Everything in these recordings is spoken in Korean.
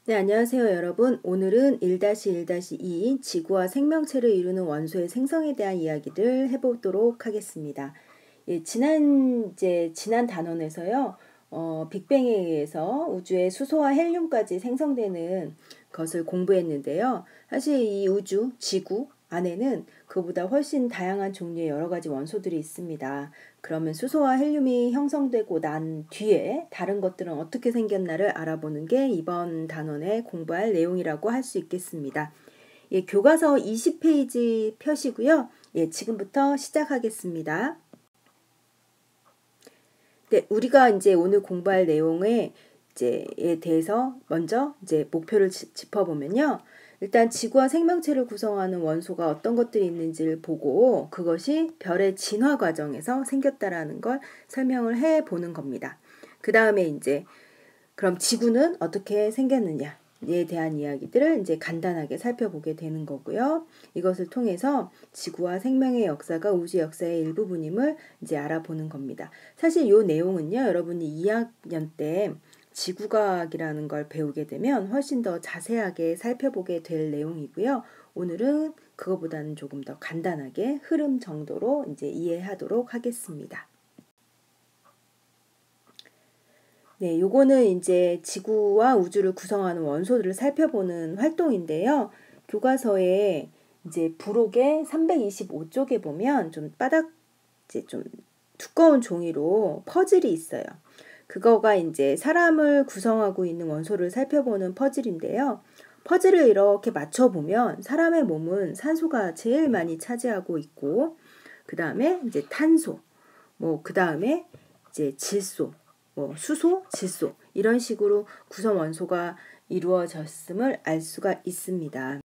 네, 안녕하세요, 여러분. 오늘은 1-1-2인 지구와 생명체를 이루는 원소의 생성에 대한 이야기를 해보도록 하겠습니다. 예, 지난 단원에서요, 빅뱅에 의해서 우주의 수소와 헬륨까지 생성되는 것을 공부했는데요. 사실 이 우주, 지구 안에는 그보다 훨씬 다양한 종류의 여러 가지 원소들이 있습니다. 그러면 수소와 헬륨이 형성되고 난 뒤에 다른 것들은 어떻게 생겼나를 알아보는 게 이번 단원에 공부할 내용이라고 할 수 있겠습니다. 예, 교과서 20페이지 펴시고요. 예, 지금부터 시작하겠습니다. 네, 우리가 이제 오늘 공부할 내용에 대해서 먼저 목표를 짚어보면요. 일단 지구와 생명체를 구성하는 원소가 어떤 것들이 있는지를 보고 그것이 별의 진화 과정에서 생겼다라는 걸 설명을 해 보는 겁니다. 그 다음에 그럼 지구는 어떻게 생겼느냐에 대한 이야기들을 간단하게 살펴보게 되는 거고요. 이것을 통해서 지구와 생명의 역사가 우주 역사의 일부분임을 알아보는 겁니다. 사실 이 내용은요, 여러분이 2학년 때 지구과학이라는 걸 배우게 되면 훨씬 더 자세하게 살펴보게 될 내용이고요. 오늘은 그거보다는 조금 더 간단하게 흐름 정도로 이해하도록 하겠습니다. 네, 요거는 지구와 우주를 구성하는 원소들을 살펴보는 활동인데요. 교과서에 부록의 325쪽에 보면 좀 두꺼운 종이로 퍼즐이 있어요. 그거가 사람을 구성하고 있는 원소를 살펴보는 퍼즐인데요. 퍼즐을 이렇게 맞춰보면 사람의 몸은 산소가 제일 많이 차지하고 있고, 그 다음에 탄소, 그 다음에 질소, 수소, 질소, 이런 식으로 구성 원소가 이루어졌음을 알 수가 있습니다.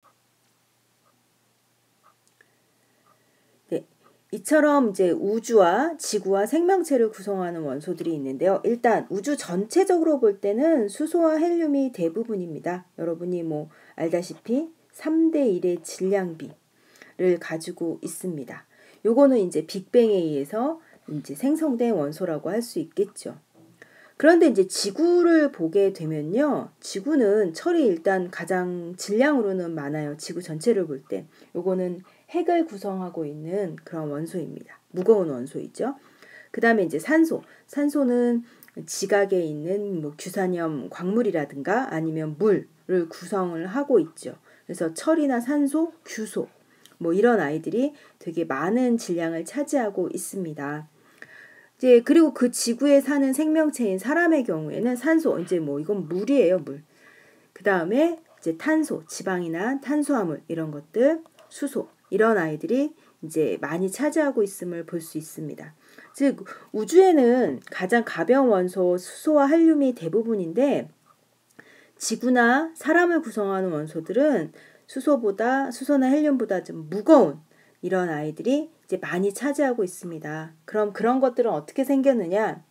네, 이처럼 우주와 지구와 생명체를 구성하는 원소들이 있는데요. 일단 우주 전체적으로 볼 때는 수소와 헬륨이 대부분입니다. 여러분이 알다시피 3대1의 질량비를 가지고 있습니다. 요거는 빅뱅에 의해서 생성된 원소라고 할 수 있겠죠. 그런데 지구를 보게 되면요. 지구는 철이 일단 가장 질량으로는 많아요. 지구 전체를 볼 때. 요거는 핵을 구성하고 있는 그런 원소입니다. 무거운 원소이죠. 그 다음에 산소. 산소는 지각에 있는 규산염 광물이라든가 아니면 물을 구성을 하고 있죠. 그래서 철이나 산소, 규소, 이런 아이들이 되게 많은 질량을 차지하고 있습니다. 그리고 그 지구에 사는 생명체인 사람의 경우에는 산소, 이건 물이에요, 물. 그 다음에 탄소, 지방이나 탄수화물, 이런 것들, 수소, 이런 아이들이 많이 차지하고 있음을 볼 수 있습니다. 즉, 우주에는 가장 가벼운 원소 수소와 헬륨이 대부분인데, 지구나 사람을 구성하는 원소들은 수소나 헬륨보다 좀 무거운 이런 아이들이 많이 차지하고 있습니다. 그럼 그런 것들은 어떻게 생겼느냐?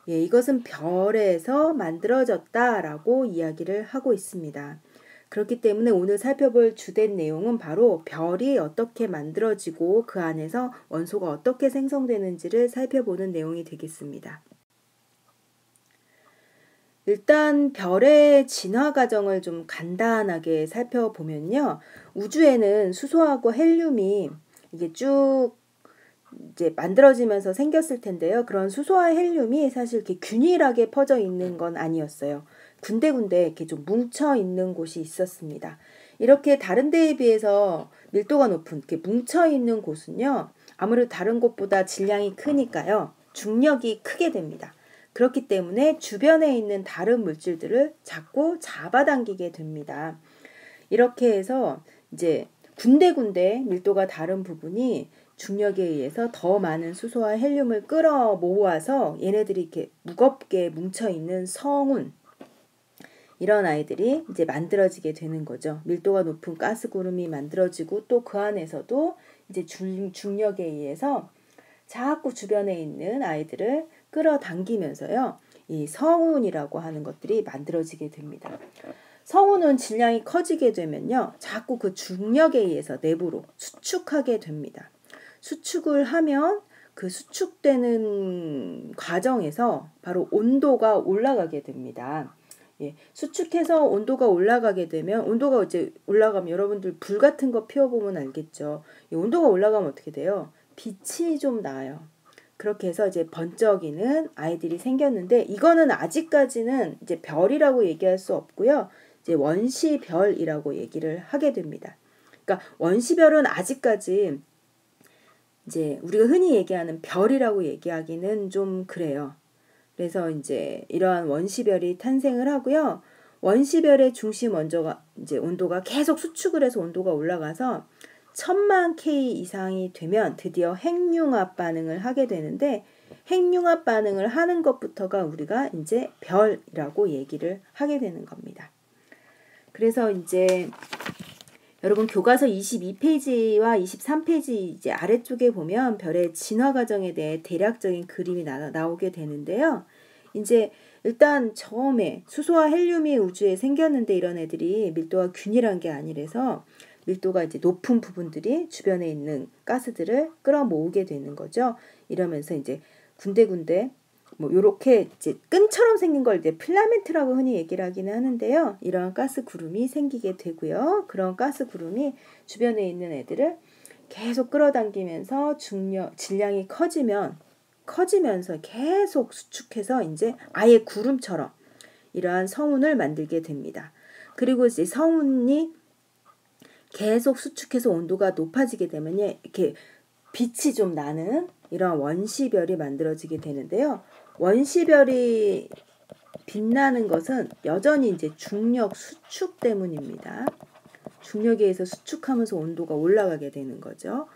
예, 이것은 별에서 만들어졌다라고 이야기를 하고 있습니다. 그렇기 때문에 오늘 살펴볼 주된 내용은 바로 별이 어떻게 만들어지고 그 안에서 원소가 어떻게 생성되는지를 살펴보는 내용이 되겠습니다. 일단 별의 진화 과정을 좀 간단하게 살펴보면요. 우주에는 수소하고 헬륨이 이게 쭉 만들어지면서 생겼을 텐데요. 그런 수소와 헬륨이 사실 이렇게 균일하게 퍼져 있는 건 아니었어요. 군데군데 이렇게 좀 뭉쳐 있는 곳이 있었습니다. 이렇게 다른 데에 비해서 밀도가 높은 이렇게 뭉쳐 있는 곳은요. 아무래도 다른 곳보다 질량이 크니까요. 중력이 크게 됩니다. 그렇기 때문에 주변에 있는 다른 물질들을 자꾸 잡아당기게 됩니다. 이렇게 해서 군데군데 밀도가 다른 부분이 중력에 의해서 더 많은 수소와 헬륨을 끌어 모아서 얘네들이 이렇게 무겁게 뭉쳐있는 성운, 이런 아이들이 만들어지게 되는 거죠. 밀도가 높은 가스구름이 만들어지고 또 그 안에서도 중력에 의해서 자꾸 주변에 있는 아이들을 끌어당기면서요. 이 성운이라고 하는 것들이 만들어지게 됩니다. 성운은 질량이 커지게 되면요. 자꾸 그 중력에 의해서 내부로 수축하게 됩니다. 수축을 하면 그 수축되는 과정에서 바로 온도가 올라가게 됩니다. 예, 수축해서 온도가 올라가게 되면 온도가 이제 올라가면 여러분들 불 같은 거 피워보면 알겠죠. 이 온도가 올라가면 어떻게 돼요? 빛이 좀 나요. 그렇게 해서 이제 번쩍이는 아이들이 생겼는데 이거는 아직까지는 이제 별이라고 얘기할 수 없고요. 이제 원시별이라고 얘기를 하게 됩니다. 그러니까 원시별은 아직까지 이제 우리가 흔히 얘기하는 별이라고 얘기하기는 좀 그래요. 그래서 이제 이러한 원시별이 탄생을 하고요. 원시별의 중심 원저가 이제 온도가 계속 수축을 해서 온도가 올라가서 1000만 K 이상이 되면 드디어 핵융합 반응을 하게 되는데 핵융합 반응을 하는 것부터가 우리가 이제 별이라고 얘기를 하게 되는 겁니다. 그래서 이제 여러분 교과서 22페이지와 23페이지 이제 아래쪽에 보면 별의 진화 과정에 대해 대략적인 그림이 나오게 되는데요. 이제 일단 처음에 수소와 헬륨이 우주에 생겼는데 이런 애들이 밀도가 균일한 게 아니라서 밀도가 이제 높은 부분들이 주변에 있는 가스들을 끌어모으게 되는 거죠. 이러면서 이제 군데군데 뭐 요렇게 이제 끈처럼 생긴 걸 이제 필라멘트라고 흔히 얘기를 하기는 하는데요. 이러한 가스 구름이 생기게 되고요. 그런 가스 구름이 주변에 있는 애들을 계속 끌어당기면서 질량이 커지면서 계속 수축해서 이제 아예 구름처럼 이러한 성운을 만들게 됩니다. 그리고 이제 성운이 계속 수축해서 온도가 높아지게 되면 이렇게 빛이 좀 나는 이런 원시별이 만들어지게 되는데요. 원시별이 빛나는 것은 여전히 이제 중력 수축 때문입니다. 중력에 의해서 수축하면서 온도가 올라가게 되는 거죠.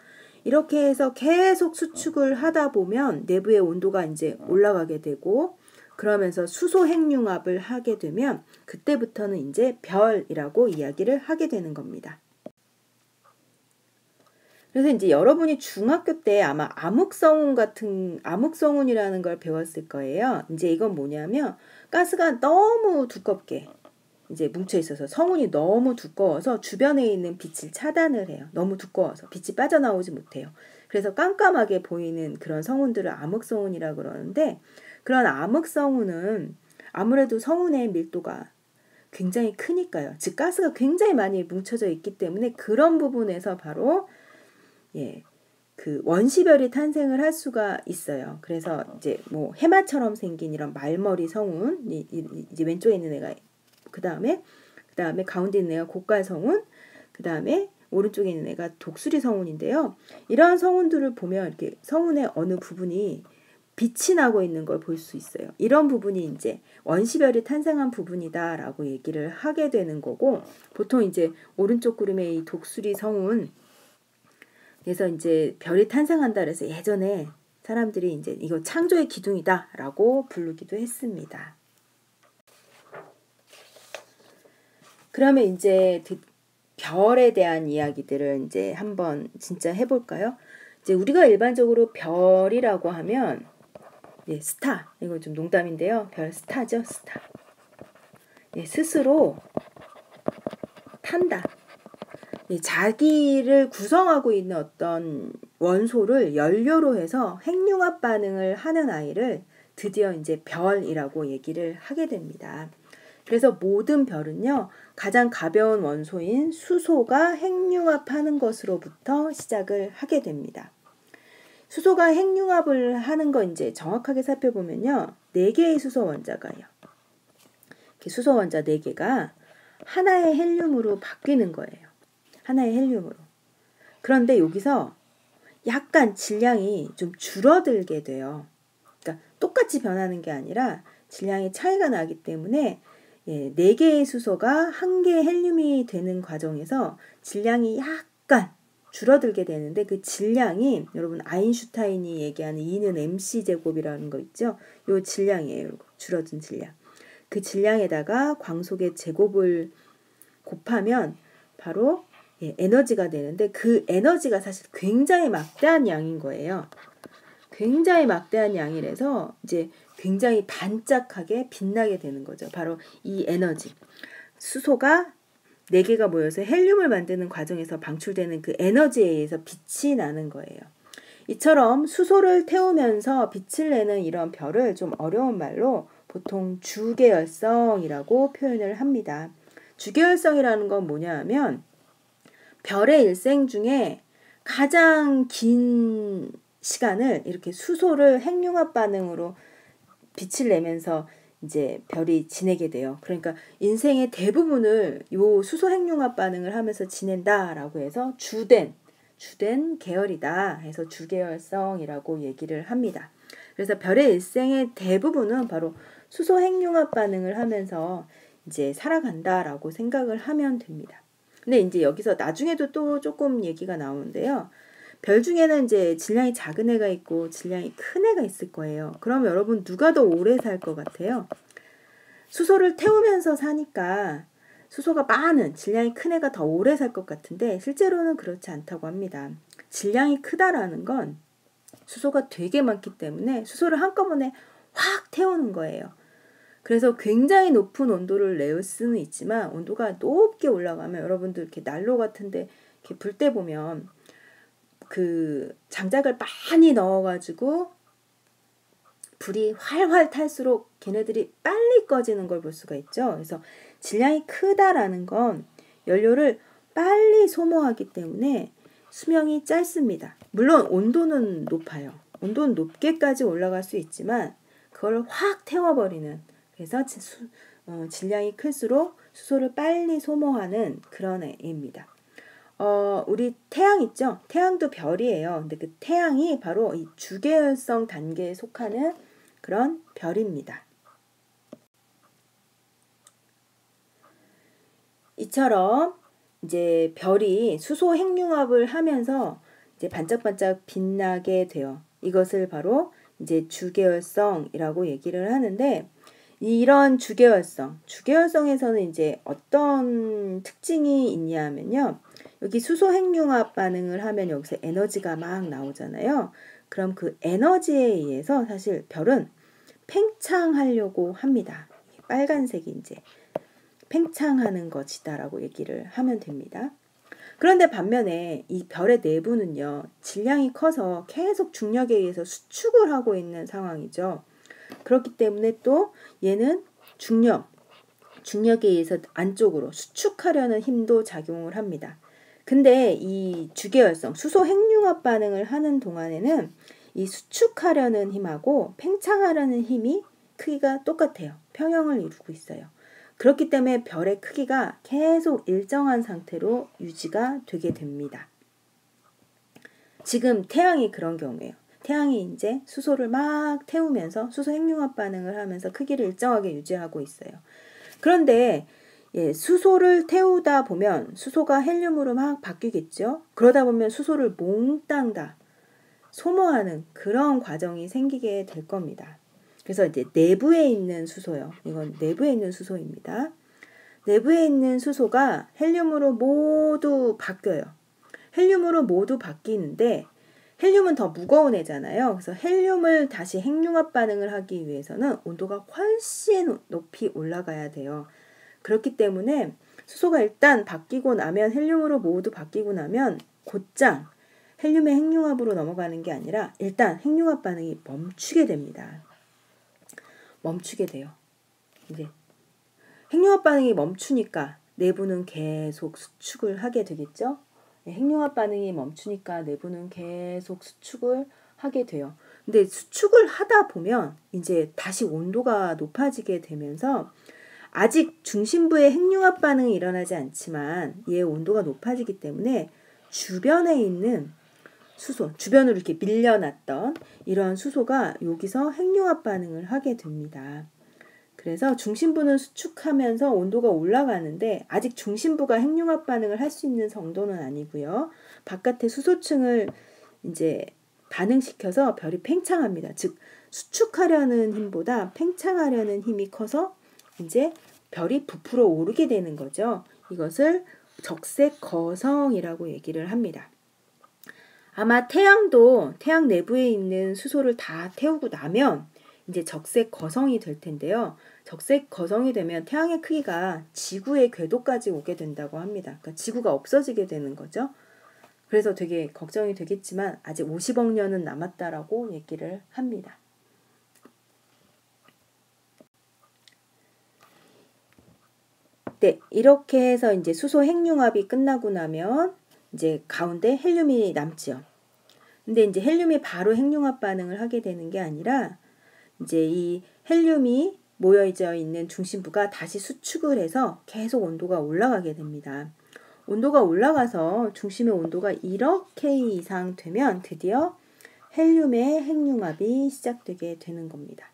이렇게 해서 계속 수축을 하다 보면 내부의 온도가 이제 올라가게 되고 그러면서 수소 핵융합을 하게 되면 그때부터는 이제 별이라고 이야기를 하게 되는 겁니다. 그래서 이제 여러분이 중학교 때 아마 암흑성운이라는 걸 배웠을 거예요. 이제 이건 뭐냐면 가스가 너무 두껍게 이제 뭉쳐 있어서 성운이 너무 두꺼워서 주변에 있는 빛을 차단을 해요. 너무 두꺼워서 빛이 빠져나오지 못해요. 그래서 깜깜하게 보이는 그런 성운들을 암흑성운이라고 그러는데 그런 암흑성운은 아무래도 성운의 밀도가 굉장히 크니까요. 즉 가스가 굉장히 많이 뭉쳐져 있기 때문에 그런 부분에서 바로 그 원시별이 탄생을 할 수가 있어요. 그래서 이제 뭐 해마처럼 생긴 이런 말머리 성운, 이제 왼쪽에 있는 애가 그 다음에 가운데 있는 애가 고갈 성운, 그 다음에 오른쪽에 있는 애가 독수리 성운인데요. 이러한 성운들을 보면 이렇게 성운의 어느 부분이 빛이 나고 있는 걸 볼 수 있어요. 이런 부분이 이제 원시별이 탄생한 부분이다라고 얘기를 하게 되는 거고, 보통 이제 오른쪽 그림의 이 독수리 성운 그래서 이제 별이 탄생한다 그래서 예전에 사람들이 이제 이거 창조의 기둥이다라고 부르기도 했습니다. 그러면 이제 별에 대한 이야기들을 이제 한번 진짜 해볼까요? 이제 우리가 일반적으로 별이라고 하면 스타, 이거 좀 농담인데요. 별 스타죠, 스타. 스스로 탄다. 자기를 구성하고 있는 어떤 원소를 연료로 해서 핵융합 반응을 하는 아이를 드디어 이제 별이라고 얘기를 하게 됩니다. 그래서 모든 별은요, 가장 가벼운 원소인 수소가 핵융합하는 것으로부터 시작을 하게 됩니다. 수소가 핵융합을 하는 거 이제 정확하게 살펴보면요, 4개의 수소 원자가요. 수소 원자 4개가 하나의 헬륨으로 바뀌는 거예요. 하나의 헬륨으로. 그런데 여기서 약간 질량이 좀 줄어들게 돼요. 그러니까 똑같이 변하는 게 아니라 질량이 차이가 나기 때문에 4개의 수소가 1개의 헬륨이 되는 과정에서 질량이 약간 줄어들게 되는데 그 질량이 여러분 아인슈타인이 얘기하는 E는 mc제곱이라는 거 있죠. 요 질량이에요. 요거. 줄어든 질량. 그 질량에다가 광속의 제곱을 곱하면 바로 에너지가 되는데 그 에너지가 사실 굉장히 막대한 양인 거예요. 굉장히 막대한 양이라서 이제 굉장히 반짝하게 빛나게 되는 거죠. 바로 이 에너지. 수소가 4개가 모여서 헬륨을 만드는 과정에서 방출되는 그 에너지에 의해서 빛이 나는 거예요. 이처럼 수소를 태우면서 빛을 내는 이런 별을 좀 어려운 말로 보통 주계열성이라고 표현을 합니다. 주계열성이라는 건 뭐냐 하면 별의 일생 중에 가장 긴 시간을 이렇게 수소를 핵융합 반응으로 빛을 내면서 이제 별이 지내게 돼요. 그러니까 인생의 대부분을 요 수소 핵융합 반응을 하면서 지낸다라고 해서 주된 계열이다 해서 주계열성이라고 얘기를 합니다. 그래서 별의 일생의 대부분은 바로 수소 핵융합 반응을 하면서 이제 살아간다라고 생각을 하면 됩니다. 근데 이제 여기서 나중에도 또 조금 얘기가 나오는데요. 별 중에는 이제 질량이 작은 애가 있고 질량이 큰 애가 있을 거예요. 그럼 여러분 누가 더 오래 살 것 같아요? 수소를 태우면서 사니까 수소가 많은 질량이 큰 애가 더 오래 살 것 같은데 실제로는 그렇지 않다고 합니다. 질량이 크다라는 건 수소가 되게 많기 때문에 수소를 한꺼번에 확 태우는 거예요. 그래서 굉장히 높은 온도를 내올 수는 있지만 온도가 높게 올라가면 여러분들 이렇게 난로 같은데 이렇게 불 때 보면 그 장작을 많이 넣어가지고 불이 활활 탈수록 걔네들이 빨리 꺼지는 걸 볼 수가 있죠. 그래서 질량이 크다라는 건 연료를 빨리 소모하기 때문에 수명이 짧습니다. 물론 온도는 높아요. 온도는 높게까지 올라갈 수 있지만 그걸 확 태워버리는, 그래서 질량이 클수록 수소를 빨리 소모하는 그런 애입니다. 우리 태양 있죠? 태양도 별이에요. 근데 그 태양이 바로 이 주계열성 단계에 속하는 그런 별입니다. 이처럼 이제 별이 수소 핵융합을 하면서 이제 반짝반짝 빛나게 돼요. 이것을 바로 이제 주계열성이라고 얘기를 하는데, 이런 주계열성에서는 이제 어떤 특징이 있냐면요. 여기 수소 핵융합 반응을 하면 여기서 에너지가 막 나오잖아요. 그럼 그 에너지에 의해서 사실 별은 팽창하려고 합니다. 빨간색이 이제 팽창하는 것이다라고 얘기를 하면 됩니다. 그런데 반면에 이 별의 내부는요, 질량이 커서 계속 중력에 의해서 수축을 하고 있는 상황이죠. 그렇기 때문에 또 얘는 중력에 의해서 안쪽으로 수축하려는 힘도 작용을 합니다. 근데 이 주계열성, 수소 핵융합 반응을 하는 동안에는 이 수축하려는 힘하고 팽창하려는 힘이 크기가 똑같아요. 평형을 이루고 있어요. 그렇기 때문에 별의 크기가 계속 일정한 상태로 유지가 되게 됩니다. 지금 태양이 그런 경우예요. 태양이 이제 수소를 막 태우면서 수소 핵융합 반응을 하면서 크기를 일정하게 유지하고 있어요. 그런데 수소를 태우다 보면 수소가 헬륨으로 막 바뀌겠죠. 그러다 보면 수소를 몽땅 다 소모하는 그런 과정이 생기게 될 겁니다. 그래서 이제 내부에 있는 수소요. 이건 내부에 있는 수소입니다. 내부에 있는 수소가 헬륨으로 모두 바뀌어요. 헬륨으로 모두 바뀌는데 헬륨은 더 무거운 애잖아요. 그래서 헬륨을 다시 핵융합 반응을 하기 위해서는 온도가 훨씬 높이 올라가야 돼요. 그렇기 때문에 수소가 일단 바뀌고 나면 헬륨으로 모두 바뀌고 나면 곧장 헬륨의 핵융합으로 넘어가는 게 아니라 일단 핵융합 반응이 멈추게 됩니다. 멈추게 돼요. 이제 핵융합 반응이 멈추니까 내부는 계속 수축을 하게 되겠죠. 핵융합 반응이 멈추니까 내부는 계속 수축을 하게 돼요. 근데 수축을 하다 보면 이제 다시 온도가 높아지게 되면서 아직 중심부에 핵융합 반응이 일어나지 않지만 얘의 온도가 높아지기 때문에 주변에 있는 수소, 주변으로 이렇게 밀려났던 이러한 수소가 여기서 핵융합 반응을 하게 됩니다. 그래서 중심부는 수축하면서 온도가 올라가는데 아직 중심부가 핵융합 반응을 할 수 있는 정도는 아니고요. 바깥의 수소층을 이제 반응시켜서 별이 팽창합니다. 즉 수축하려는 힘보다 팽창하려는 힘이 커서 이제 별이 부풀어 오르게 되는 거죠. 이것을 적색 거성이라고 얘기를 합니다. 아마 태양도 태양 내부에 있는 수소를 다 태우고 나면 이제 적색 거성이 될 텐데요. 적색 거성이 되면 태양의 크기가 지구의 궤도까지 오게 된다고 합니다. 그러니까 지구가 없어지게 되는 거죠. 그래서 되게 걱정이 되겠지만 아직 50억 년은 남았다라고 얘기를 합니다. 네, 이렇게 해서 이제 수소 핵융합이 끝나고 나면 이제 가운데 헬륨이 남지요. 근데 이제 헬륨이 바로 핵융합 반응을 하게 되는 게 아니라 이제 이 헬륨이 모여져 있는 중심부가 다시 수축을 해서 계속 온도가 올라가게 됩니다. 온도가 올라가서 중심의 온도가 1억 K 이상 되면 드디어 헬륨의 핵융합이 시작되게 되는 겁니다.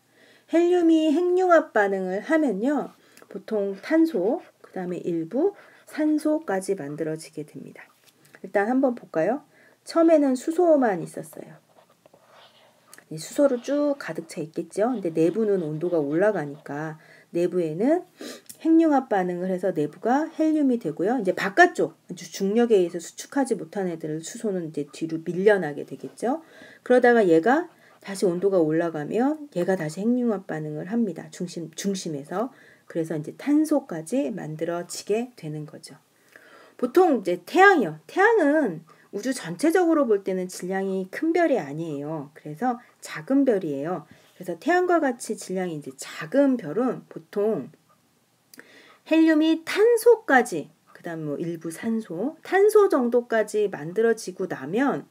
헬륨이 핵융합 반응을 하면요. 보통 탄소, 그 다음에 일부 산소까지 만들어지게 됩니다. 일단 한번 볼까요? 처음에는 수소만 있었어요. 수소로 쭉 가득 차 있겠죠. 근데 내부는 온도가 올라가니까 내부에는 핵융합 반응을 해서 내부가 헬륨이 되고요. 이제 바깥쪽 중력에 의해서 수축하지 못한 애들은 수소는 이제 뒤로 밀려나게 되겠죠. 그러다가 얘가 다시 온도가 올라가면 얘가 다시 핵융합 반응을 합니다. 중심에서. 그래서 이제 탄소까지 만들어지게 되는 거죠. 보통 이제 태양이요. 태양은 우주 전체적으로 볼 때는 질량이 큰 별이 아니에요. 그래서 작은 별이에요. 그래서 태양과 같이 질량이 이제 작은 별은 보통 헬륨이 탄소까지, 그다음 뭐 일부 탄소 정도까지 만들어지고 나면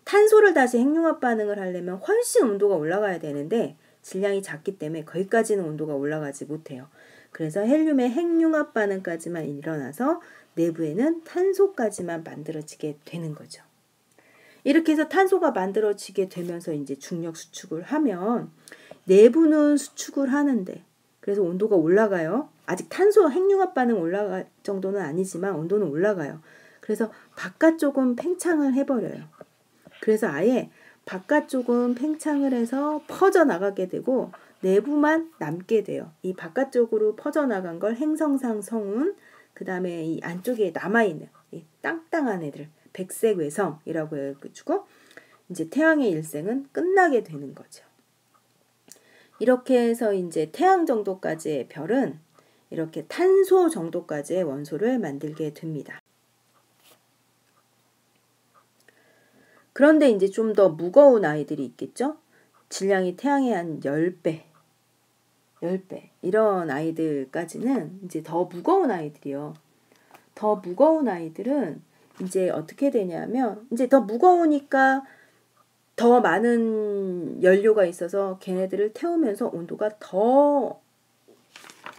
탄소를 다시 핵융합 반응을 하려면 훨씬 온도가 올라가야 되는데 질량이 작기 때문에 거기까지는 온도가 올라가지 못해요. 그래서 헬륨의 핵융합 반응까지만 일어나서 내부에는 탄소까지만 만들어지게 되는 거죠. 이렇게 해서 탄소가 만들어지게 되면서 이제 중력 수축을 하면 내부는 수축을 하는데 그래서 온도가 올라가요. 아직 탄소 핵융합 반응 올라갈 정도는 아니지만 온도는 올라가요. 그래서 바깥쪽은 팽창을 해버려요. 그래서 아예 바깥쪽은 팽창을 해서 퍼져나가게 되고 내부만 남게 돼요. 이 바깥쪽으로 퍼져나간 걸 행성상 성운, 그 다음에 이 안쪽에 남아있는 이 땅땅한 애들, 백색 외성이라고 해가지고 이제 태양의 일생은 끝나게 되는 거죠. 이렇게 해서 이제 태양 정도까지의 별은 이렇게 탄소 정도까지의 원소를 만들게 됩니다. 그런데 이제 좀 더 무거운 아이들이 있겠죠? 질량이 태양의 한 10배 이런 아이들까지는 이제 더 무거운 아이들이요. 더 무거운 아이들은 이제 어떻게 되냐면 이제 더 무거우니까 더 많은 연료가 있어서 걔네들을 태우면서 온도가 더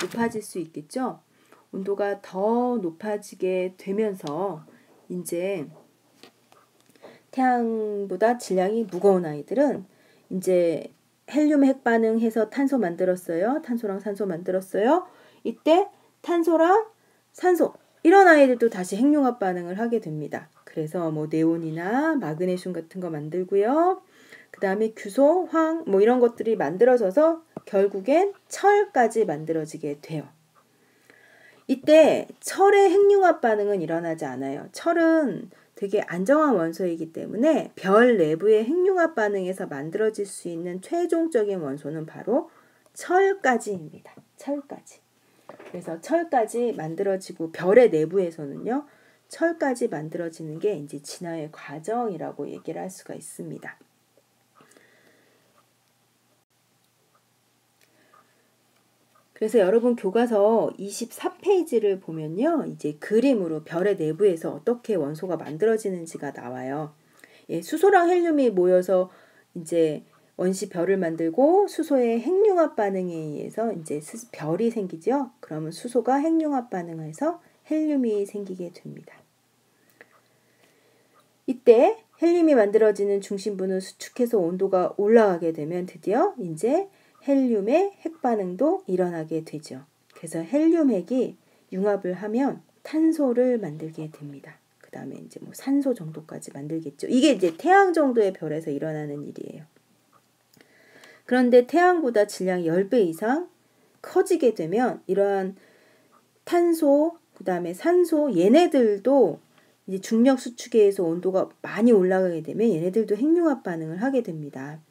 높아질 수 있겠죠. 온도가 더 높아지게 되면서 이제 태양보다 질량이 무거운 아이들은 이제 헬륨 핵 반응해서 탄소 만들었어요. 탄소랑 산소 만들었어요. 이때 탄소랑 산소 이런 아이들도 다시 핵융합 반응을 하게 됩니다. 그래서 뭐 네온이나 마그네슘 같은 거 만들고요. 그 다음에 규소, 황 뭐 이런 것들이 만들어져서 결국엔 철까지 만들어지게 돼요. 이때 철의 핵융합 반응은 일어나지 않아요. 철은 되게 안정한 원소이기 때문에 별 내부의 핵융합 반응에서 만들어질 수 있는 최종적인 원소는 바로 철까지입니다. 철까지. 그래서 철까지 만들어지고 별의 내부에서는요. 철까지 만들어지는 게 이제 진화의 과정이라고 얘기를 할 수가 있습니다. 그래서 여러분 교과서 24페이지를 보면요. 이제 그림으로 별의 내부에서 어떻게 원소가 만들어지는지가 나와요. 예, 수소랑 헬륨이 모여서 이제 원시 별을 만들고 수소의 핵융합 반응에 의해서 이제 별이 생기죠. 그러면 수소가 핵융합 반응을 해서 헬륨이 생기게 됩니다. 이때 헬륨이 만들어지는 중심부는 수축해서 온도가 올라가게 되면 드디어 이제 헬륨의 핵 반응도 일어나게 되죠. 그래서 헬륨 핵이 융합을 하면 탄소를 만들게 됩니다. 그 다음에 이제 뭐 산소 정도까지 만들겠죠. 이게 이제 태양 정도의 별에서 일어나는 일이에요. 그런데 태양보다 질량이 10배 이상 커지게 되면 이러한 탄소, 그 다음에 산소 얘네들도 이제 중력 수축에 의해서 온도가 많이 올라가게 되면 얘네들도 핵융합 반응을 하게 됩니다.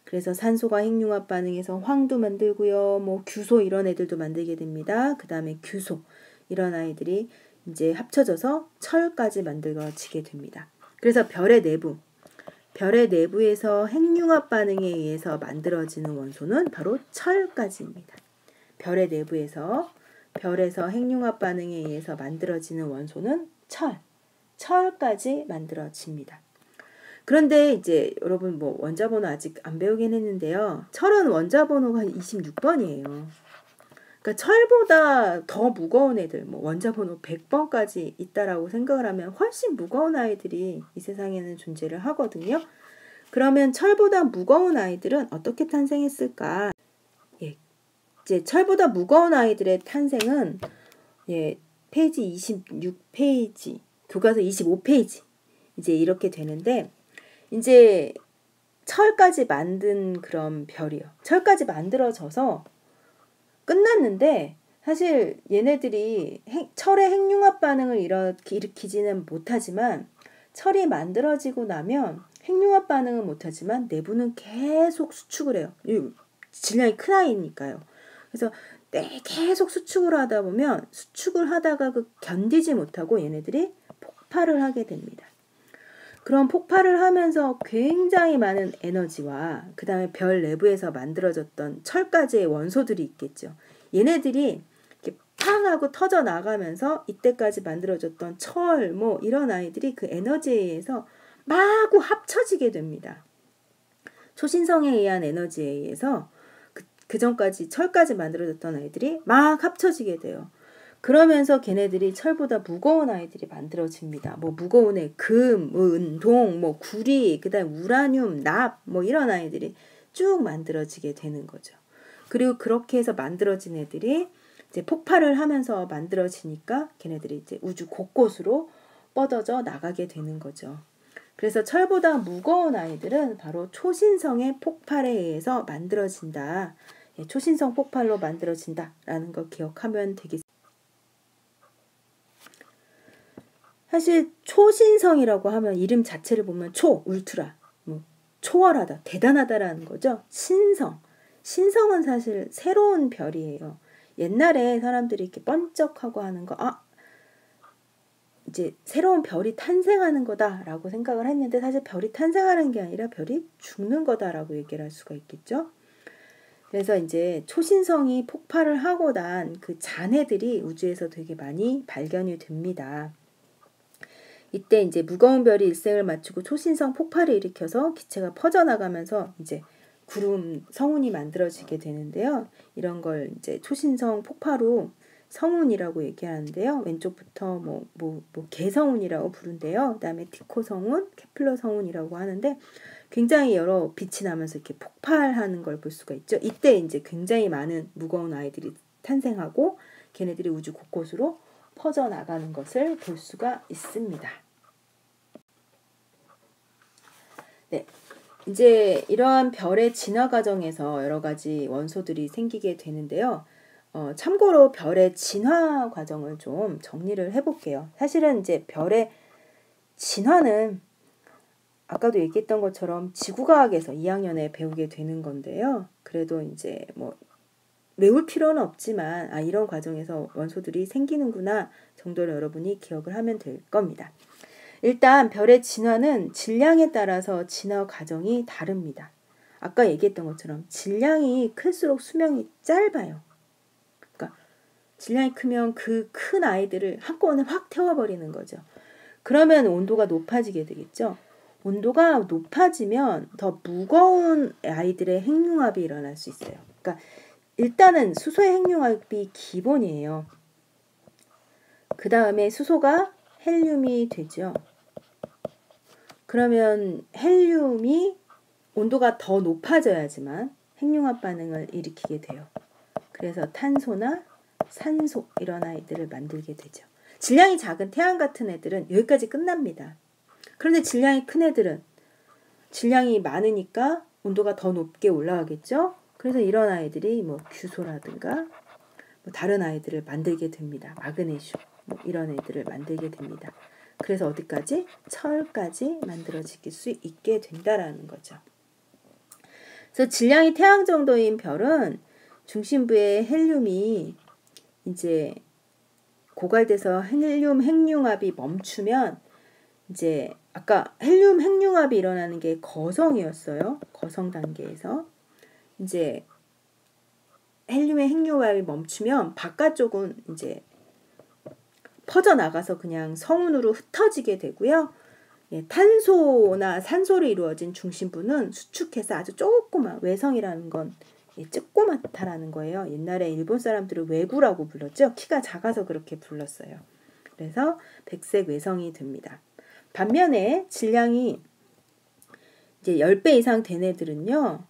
그래서 산소가 핵융합 반응해서 황도 만들고요. 뭐 규소 이런 애들도 만들게 됩니다. 그 다음에 규소 이런 아이들이 이제 합쳐져서 철까지 만들어지게 됩니다. 그래서 별의 내부에서 핵융합 반응에 의해서 만들어지는 원소는 바로 철까지입니다. 별의 내부에서 별에서 핵융합 반응에 의해서 만들어지는 원소는 철까지 만들어집니다. 그런데 이제 여러분 뭐 원자번호 아직 안 배우긴 했는데요. 철은 원자번호가 26번이에요. 그러니까 철보다 더 무거운 애들, 뭐 원자번호 100번까지 있다라고 생각을 하면 훨씬 무거운 아이들이 이 세상에는 존재를 하거든요. 그러면 철보다 무거운 아이들은 어떻게 탄생했을까? 예, 이제 철보다 무거운 아이들의 탄생은 페이지 26페이지, 교과서 25페이지 이제 이렇게 되는데 이제 철까지 만든 그런 별이요. 철까지 만들어져서 끝났는데 사실 얘네들이 철의 핵융합 반응을 일으키지는 못하지만 철이 만들어지고 나면 핵융합 반응은 못하지만 내부는 계속 수축을 해요. 질량이 큰 아이니까요. 그래서 계속 수축을 하다 보면 수축을 하다가 견디지 못하고 얘네들이 폭발을 하게 됩니다. 그런 폭발을 하면서 굉장히 많은 에너지와 그 다음에 별 내부에서 만들어졌던 철까지의 원소들이 있겠죠. 얘네들이 이렇게 팡 하고 터져 나가면서 이때까지 만들어졌던 철 뭐 이런 아이들이 그 에너지에 의해서 마구 합쳐지게 됩니다. 초신성에 의한 에너지에 의해서 그 전까지 철까지 만들어졌던 아이들이 막 합쳐지게 돼요. 그러면서 걔네들이 철보다 무거운 아이들이 만들어집니다. 뭐 무거운 애, 금, 은, 동, 뭐 구리, 그다음 우라늄, 납, 뭐 이런 아이들이 쭉 만들어지게 되는 거죠. 그리고 그렇게 해서 만들어진 애들이 이제 폭발을 하면서 만들어지니까 걔네들이 이제 우주 곳곳으로 뻗어져 나가게 되는 거죠. 그래서 철보다 무거운 아이들은 바로 초신성의 폭발에 의해서 만들어진다. 초신성 폭발로 만들어진다라는 걸 기억하면 되겠습니다. 사실 초신성이라고 하면 이름 자체를 보면 울트라, 뭐 초월하다, 대단하다라는 거죠. 신성은 사실 새로운 별이에요. 옛날에 사람들이 이렇게 번쩍하고 하는 거, 이제 새로운 별이 탄생하는 거다라고 생각을 했는데 사실 별이 탄생하는 게 아니라 별이 죽는 거다라고 얘기를 할 수가 있겠죠. 그래서 이제 초신성이 폭발을 하고 난 그 잔해들이 우주에서 되게 많이 발견이 됩니다. 이때 이제 무거운 별이 일생을 마치고 초신성 폭발을 일으켜서 기체가 퍼져나가면서 이제 구름 성운이 만들어지게 되는데요. 이런 걸 이제 초신성 폭발로 성운이라고 얘기하는데요. 왼쪽부터 개성운이라고 부른대요. 그다음에 티코 성운, 케플러 성운이라고 하는데 굉장히 여러 빛이 나면서 이렇게 폭발하는 걸 볼 수가 있죠. 이때 이제 굉장히 많은 무거운 아이들이 탄생하고 걔네들이 우주 곳곳으로 퍼져나가는 것을 볼 수가 있습니다. 네, 이제 이러한 별의 진화 과정에서 여러 가지 원소들이 생기게 되는데요. 참고로 별의 진화 과정을 좀 정리를 해볼게요. 사실은 이제 별의 진화는 아까도 얘기했던 것처럼 지구과학에서 2학년에 배우게 되는 건데요. 그래도 이제 뭐 외울 필요는 없지만 이런 과정에서 원소들이 생기는구나 정도로 여러분이 기억을 하면 될 겁니다. 일단 별의 진화는 질량에 따라서 진화 과정이 다릅니다. 아까 얘기했던 것처럼 질량이 클수록 수명이 짧아요. 그러니까 질량이 크면 그 큰 아이들을 한꺼번에 확 태워버리는 거죠. 그러면 온도가 높아지게 되겠죠. 온도가 높아지면 더 무거운 아이들의 핵융합이 일어날 수 있어요. 그러니까 일단은 수소의 핵융합이 기본이에요. 그 다음에 수소가 헬륨이 되죠. 그러면 헬륨이 온도가 더 높아져야지만 핵융합 반응을 일으키게 돼요. 그래서 탄소나 산소 이런 아이들을 만들게 되죠. 질량이 작은 태양 같은 애들은 여기까지 끝납니다. 그런데 질량이 큰 애들은 질량이 많으니까 온도가 더 높게 올라가겠죠. 그래서 이런 아이들이 뭐 규소라든가 뭐 다른 아이들을 만들게 됩니다. 마그네슘 뭐 이런 애들을 만들게 됩니다. 그래서 어디까지? 철까지 만들어질 수 있게 된다라는 거죠. 그래서 질량이 태양 정도인 별은 중심부의 헬륨이 이제 고갈돼서 헬륨 핵융합이 멈추면 이제 아까 헬륨 핵융합이 일어나는 게 거성이었어요. 거성 단계에서 이제 헬륨의 핵융합이 멈추면 바깥쪽은 이제 퍼져나가서 그냥 성운으로 흩어지게 되고요. 예, 탄소나 산소로 이루어진 중심부는 수축해서 아주 조그만 외성이라는 건 조그맣다라는 거예요. 옛날에 일본 사람들은 외구라고 불렀죠. 키가 작아서 그렇게 불렀어요. 그래서 백색 외성이 됩니다. 반면에 질량이 이제 10배 이상 된 애들은요.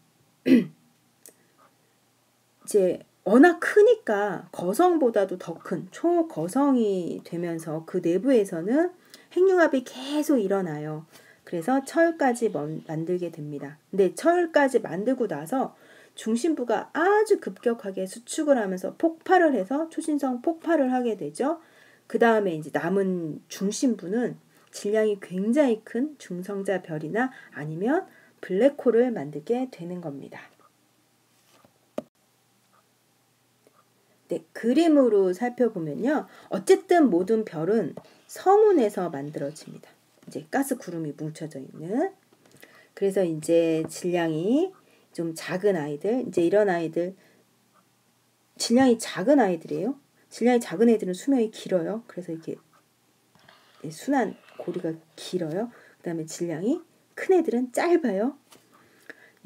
이제 워낙 크니까 거성보다도 더 큰 초거성이 되면서 그 내부에서는 핵융합이 계속 일어나요. 그래서 철까지 만들게 됩니다. 근데 철까지 만들고 나서 중심부가 아주 급격하게 수축을 하면서 폭발을 해서 초신성 폭발을 하게 되죠. 그 다음에 이제 남은 중심부는 질량이 굉장히 큰 중성자 별이나 아니면 블랙홀을 만들게 되는 겁니다. 네, 그림으로 살펴보면요. 어쨌든 모든 별은 성운에서 만들어집니다. 이제 가스 구름이 뭉쳐져 있는. 그래서 이제 질량이 좀 작은 아이들, 이제 이런 아이들, 질량이 작은 아이들이에요. 질량이 작은 애들은 수명이 길어요. 그래서 이렇게 순환 고리가 길어요. 그 다음에 질량이 큰 애들은 짧아요.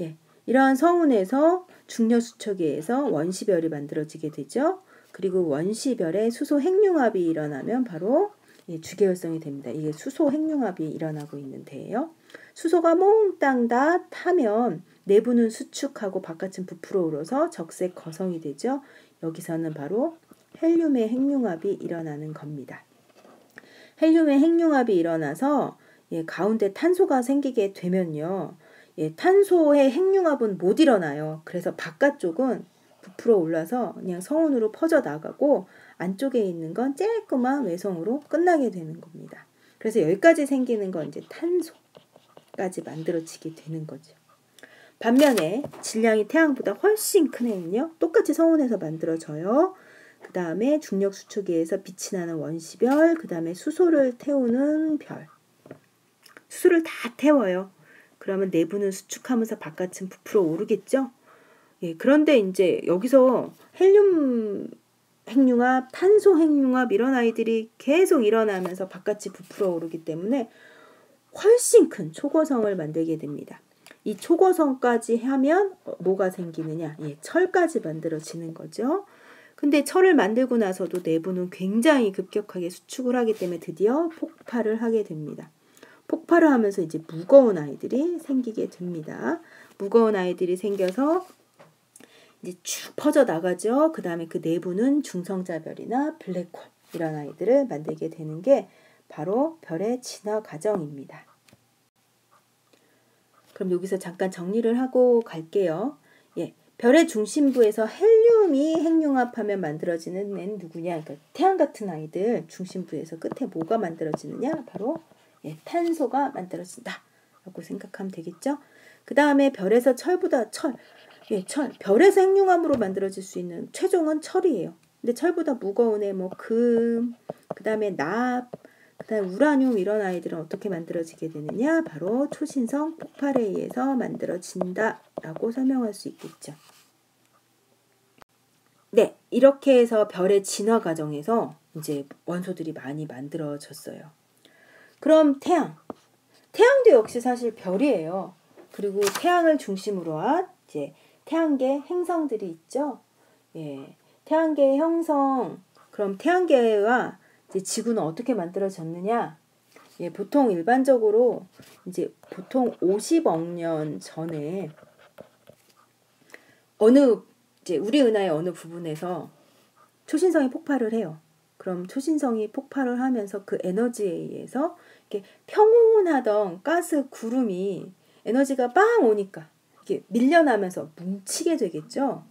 예, 이러한 성운에서 중력수척에 의해서 원시별이 만들어지게 되죠. 그리고 원시별에 수소 핵융합이 일어나면 바로 주계열성이 됩니다. 이게 수소 핵융합이 일어나고 있는 데예요. 수소가 몽땅 다 타면 내부는 수축하고 바깥은 부풀어 오르서 적색 거성이 되죠. 여기서는 바로 헬륨의 핵융합이 일어나는 겁니다. 헬륨의 핵융합이 일어나서 가운데 탄소가 생기게 되면요. 탄소의 핵융합은 못 일어나요. 그래서 바깥쪽은 부풀어 올라서 그냥 성운으로 퍼져나가고 안쪽에 있는 건 쬐끄만 외성으로 끝나게 되는 겁니다. 그래서 여기까지 생기는 건 이제 탄소까지 만들어지게 되는 거죠. 반면에 질량이 태양보다 훨씬 큰 애는요. 똑같이 성운에서 만들어져요. 그 다음에 중력 수축에 의해서 빛이 나는 원시별, 그 다음에 수소를 태우는 별. 수소를 다 태워요. 그러면 내부는 수축하면서 바깥은 부풀어 오르겠죠. 그런데 이제 여기서 헬륨 핵융합, 탄소 핵융합 이런 아이들이 계속 일어나면서 바깥이 부풀어 오르기 때문에 훨씬 큰 초고성을 만들게 됩니다. 이 초고성까지 하면 뭐가 생기느냐? 철까지 만들어지는 거죠. 근데 철을 만들고 나서도 내부는 굉장히 급격하게 수축을 하기 때문에 드디어 폭발을 하게 됩니다. 폭발을 하면서 이제 무거운 아이들이 생기게 됩니다. 무거운 아이들이 생겨서 이제 쭉 퍼져 나가죠. 그 다음에 그 내부는 중성자별이나 블랙홀 이런 아이들을 만들게 되는 게 바로 별의 진화 과정입니다. 그럼 여기서 잠깐 정리를 하고 갈게요. 별의 중심부에서 헬륨이 핵융합하면 만들어지는 애는 누구냐? 그러니까 태양 같은 아이들 중심부에서 끝에 뭐가 만들어지느냐? 바로 탄소가 만들어진다 라고 생각하면 되겠죠. 그 다음에 별에서 철보다 철, 별에서 핵융합으로 만들어질 수 있는 최종은 철이에요. 근데 철보다 무거운 애 뭐 금, 그 다음에 납, 그 다음에 우라늄 이런 아이들은 어떻게 만들어지게 되느냐? 바로 초신성 폭발에 의해서 만들어진다 라고 설명할 수 있겠죠. 네, 이렇게 해서 별의 진화 과정에서 이제 원소들이 많이 만들어졌어요. 그럼 태양도 역시 사실 별이에요. 그리고 태양을 중심으로 한 이제 태양계 행성들이 있죠. 태양계의 형성. 그럼 태양계와 이제 지구는 어떻게 만들어졌느냐? 보통 일반적으로 이제 보통 50억 년 전에 이제 우리 은하의 어느 부분에서 초신성이 폭발을 해요. 그럼 초신성이 폭발을 하면서 그 에너지에 의해서 이렇게 평온하던 가스 구름이 에너지가 빵 오니까 이렇게 밀려나면서 뭉치게 되겠죠.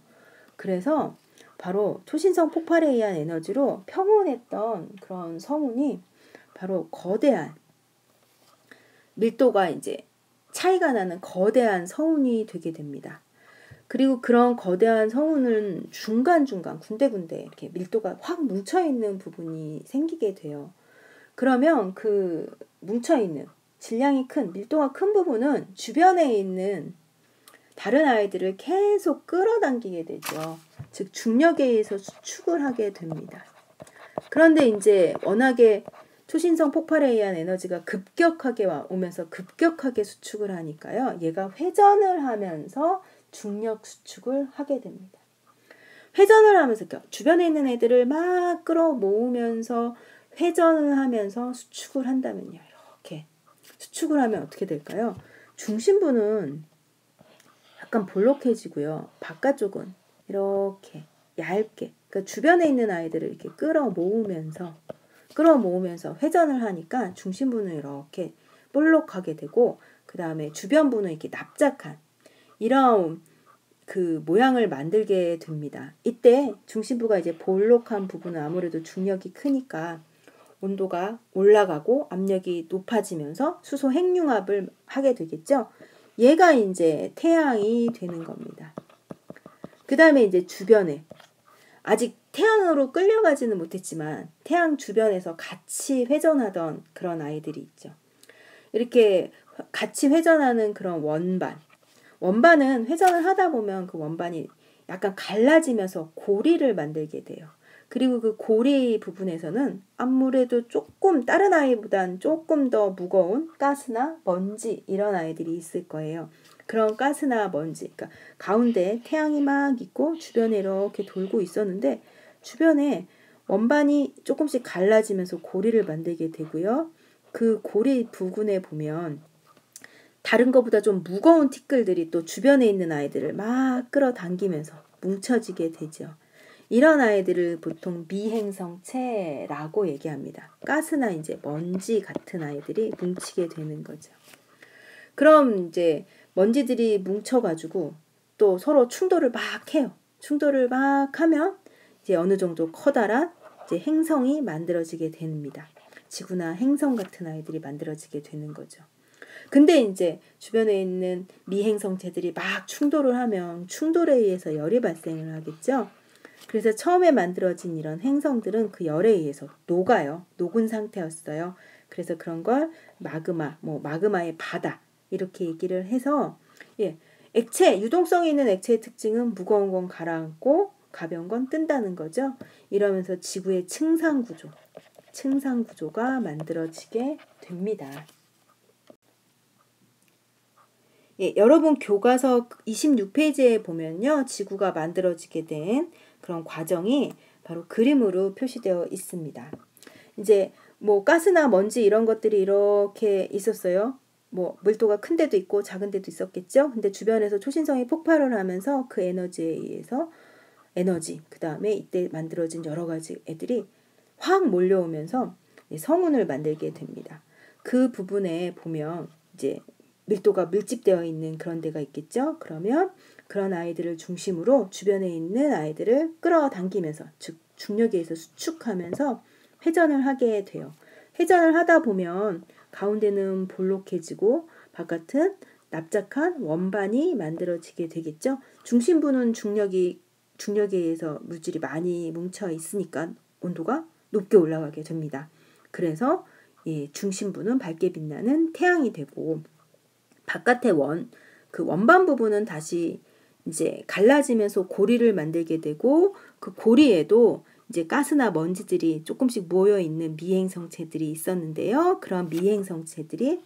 그래서 바로 초신성 폭발에 의한 에너지로 평온했던 그런 성운이 바로 거대한 밀도가 이제 차이가 나는 거대한 성운이 되게 됩니다. 그리고 그런 거대한 성운은 중간중간 군데군데 이렇게 밀도가 확 뭉쳐있는 부분이 생기게 돼요. 그러면 그 뭉쳐있는 질량이 큰 밀도가 큰 부분은 주변에 있는 다른 아이들을 계속 끌어당기게 되죠. 즉 중력에 의해서 수축을 하게 됩니다. 그런데 이제 워낙에 초신성 폭발에 의한 에너지가 급격하게 오면서 급격하게 수축을 하니까요. 얘가 회전을 하면서 중력 수축을 하게 됩니다. 회전을 하면서 주변에 있는 애들을 막 끌어모으면서 회전을 하면서 수축을 한다면요. 이렇게 수축을 하면 어떻게 될까요? 중심부는 약간 볼록해지고요. 바깥쪽은 이렇게 얇게, 그러니까 주변에 있는 아이들을 이렇게 끌어모으면서 회전을 하니까 중심부는 이렇게 볼록하게 되고, 그 다음에 주변부는 이렇게 납작한 이런 그 모양을 만들게 됩니다. 이때 중심부가 이제 볼록한 부분은 아무래도 중력이 크니까 온도가 올라가고 압력이 높아지면서 수소 핵융합을 하게 되겠죠. 얘가 이제 태양이 되는 겁니다. 그 다음에 이제 주변에 아직 태양으로 끌려가지는 못했지만 태양 주변에서 같이 회전하던 그런 아이들이 있죠. 이렇게 같이 회전하는 그런 원반은 회전을 하다 보면 그 원반이 약간 갈라지면서 고리를 만들게 돼요. 그리고 그 고리 부분에서는 아무래도 조금 다른 아이보단 조금 더 무거운 가스나 먼지 이런 아이들이 있을 거예요. 그런 가스나 먼지, 그러니까 가운데 태양이 막 있고 주변에 이렇게 돌고 있었는데 주변에 원반이 조금씩 갈라지면서 고리를 만들게 되고요. 그 고리 부근에 보면 다른 것보다 좀 무거운 티끌들이 또 주변에 있는 아이들을 막 끌어당기면서 뭉쳐지게 되죠. 이런 아이들을 보통 미행성체라고 얘기합니다. 가스나 이제 먼지 같은 아이들이 뭉치게 되는 거죠. 그럼 이제 먼지들이 뭉쳐가지고 또 서로 충돌을 막 해요. 충돌을 막 하면 이제 어느 정도 커다란 이제 행성이 만들어지게 됩니다. 지구나 행성 같은 아이들이 만들어지게 되는 거죠. 근데 이제 주변에 있는 미행성체들이 막 충돌을 하면 충돌에 의해서 열이 발생을 하겠죠. 그래서 처음에 만들어진 이런 행성들은 그 열에 의해서 녹은 상태였어요. 그래서 그런 걸 마그마, 마그마의 바다 이렇게 얘기를 해서, 유동성이 있는 액체의 특징은 무거운 건 가라앉고 가벼운 건 뜬다는 거죠. 이러면서 지구의 층상 구조가 만들어지게 됩니다. 여러분 교과서 26페이지에 보면요. 지구가 만들어지게 된 그런 과정이 바로 그림으로 표시되어 있습니다. 이제 가스나 먼지 이런 것들이 이렇게 있었어요. 밀도가 큰 데도 있고 작은 데도 있었겠죠. 근데 주변에서 초신성이 폭발을 하면서 그 에너지에 의해서 그 다음에 이때 만들어진 여러 가지 애들이 확 몰려오면서 성운을 만들게 됩니다. 그 부분에 보면 이제 밀도가 밀집되어 있는 그런 데가 있겠죠. 그러면 그런 아이들을 중심으로 주변에 있는 아이들을 끌어당기면서, 즉 중력에 의해서 수축하면서 회전을 하게 돼요. 회전을 하다 보면 가운데는 볼록해지고 바깥은 납작한 원반이 만들어지게 되겠죠. 중심부는 중력에 의해서 물질이 많이 뭉쳐 있으니까 온도가 높게 올라가게 됩니다. 그래서 중심부는 밝게 빛나는 태양이 되고, 바깥의 그 원반 부분은 다시 이제 갈라지면서 고리를 만들게 되고, 그 고리에도 이제 가스나 먼지들이 조금씩 모여 있는 미행성체들이 있었는데요. 그런 미행성체들이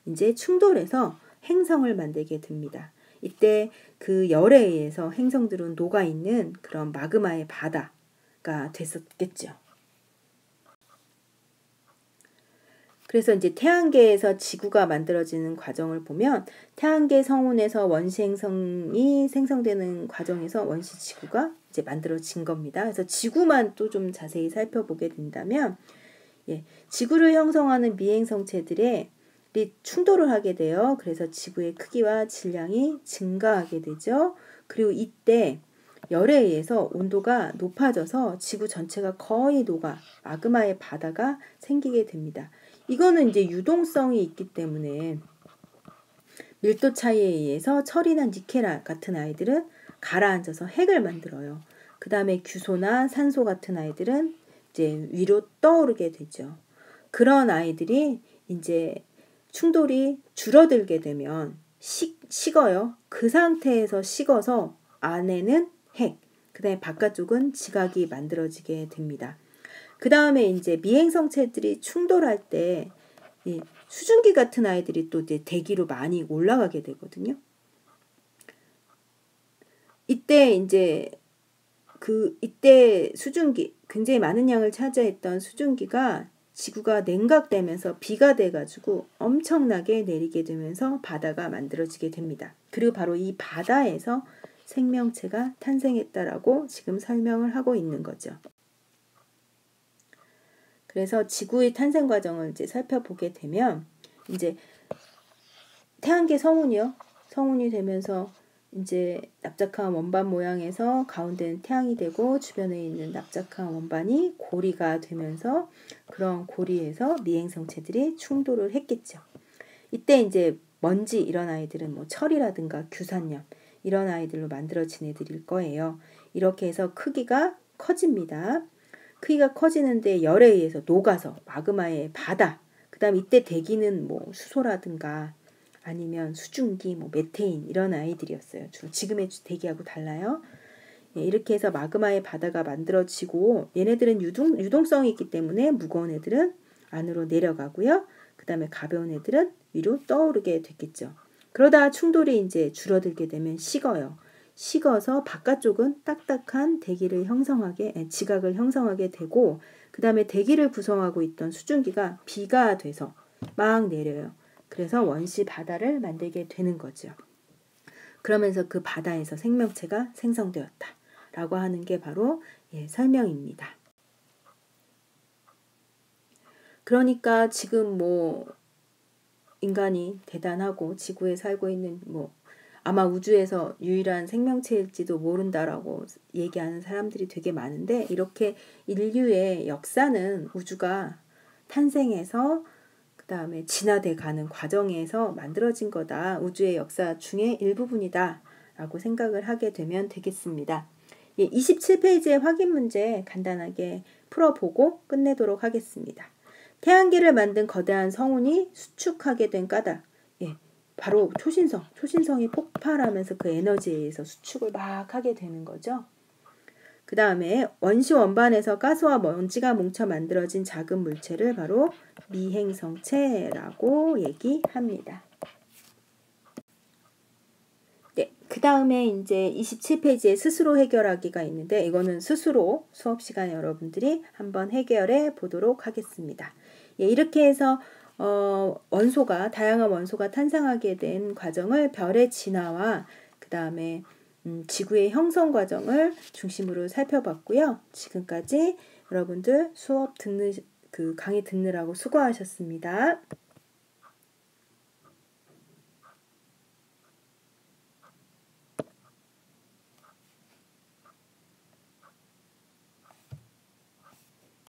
이제 충돌해서 행성을 만들게 됩니다. 이때 그 열에 의해서 행성들은 녹아 있는 그런 마그마의 바다가 됐었겠죠. 그래서 이제 태양계에서 지구가 만들어지는 과정을 보면 태양계 성운에서 원시 행성이 생성되는 과정에서 원시 지구가 이제 만들어진 겁니다. 그래서 지구만 또 좀 자세히 살펴보게 된다면, 지구를 형성하는 미행성체들이 충돌을 하게 돼요. 그래서 지구의 크기와 질량이 증가하게 되죠. 그리고 이때 열에 의해서 온도가 높아져서 지구 전체가 거의 녹아 마그마의 바다가 생기게 됩니다. 이거는 이제 유동성이 있기 때문에 밀도 차이에 의해서 철이나 니켈 같은 아이들은 가라앉아서 핵을 만들어요. 그 다음에 규소나 산소 같은 아이들은 이제 위로 떠오르게 되죠. 그런 아이들이 이제 충돌이 줄어들게 되면 식어요. 그 상태에서 식어서 안에는 핵, 그다음에 바깥쪽은 지각이 만들어지게 됩니다. 그 다음에 이제 미행성체들이 충돌할 때 수증기 같은 아이들이 또 이제 대기로 많이 올라가게 되거든요. 이때 수증기, 굉장히 많은 양을 차지했던 수증기가 지구가 냉각되면서 비가 돼가지고 엄청나게 내리게 되면서 바다가 만들어지게 됩니다. 그리고 바로 이 바다에서 생명체가 탄생했다라고 지금 설명을 하고 있는 거죠. 그래서 지구의 탄생 과정을 이제 살펴보게 되면 이제 태양계 성운이 되면서 이제 납작한 원반 모양에서 가운데는 태양이 되고 주변에 있는 납작한 원반이 고리가 되면서 그런 고리에서 미행성체들이 충돌을 했겠죠. 이때 이제 먼지 이런 아이들은 뭐 철이라든가 규산염 이런 아이들로 만들어진 애들일 거예요. 이렇게 해서 크기가 커집니다. 크기가 커지는데 열에 의해서 녹아서 마그마의 바다, 그 다음 이때 대기는 뭐 수소라든가 아니면 수증기, 뭐 메테인 이런 아이들이었어요. 주로 지금의 대기하고 달라요. 이렇게 해서 마그마의 바다가 만들어지고 얘네들은 유동성이 있기 때문에 무거운 애들은 안으로 내려가고요. 그 다음에 가벼운 애들은 위로 떠오르게 됐겠죠. 그러다 충돌이 이제 줄어들게 되면 식어서 바깥쪽은 딱딱한 지각을 형성하게 되고 그 다음에 대기를 구성하고 있던 수증기가 비가 돼서 막 내려요. 그래서 원시 바다를 만들게 되는 거죠. 그러면서 그 바다에서 생명체가 생성되었다라고 하는 게 바로 설명입니다. 그러니까 지금 뭐 인간이 대단하고 지구에 살고 있는 아마 우주에서 유일한 생명체일지도 모른다라고 얘기하는 사람들이 되게 많은데 이렇게 인류의 역사는 우주가 탄생해서 그 다음에 진화돼 가는 과정에서 만들어진 거다. 우주의 역사 중에 일부분이다. 라고 생각을 하게 되면 되겠습니다. 27페이지의 확인 문제 간단하게 풀어보고 끝내도록 하겠습니다. 태양계를 만든 거대한 성운이 수축하게 된 까닭. 바로 초신성이 폭발하면서 그 에너지에 의해서 수축을 막 하게 되는 거죠. 그 다음에 원시 원반에서 가스와 먼지가 뭉쳐 만들어진 작은 물체를 바로 미행성체라고 얘기합니다. 그 다음에 이제 27페이지에 스스로 해결하기가 있는데 이거는 스스로 수업 시간에 여러분들이 한번 해결해 보도록 하겠습니다. 이렇게 해서 다양한 원소가 탄생하게 된 과정을 별의 진화와 그 다음에 지구의 형성 과정을 중심으로 살펴봤고요. 지금까지 여러분들 수업 강의 듣느라고 수고하셨습니다.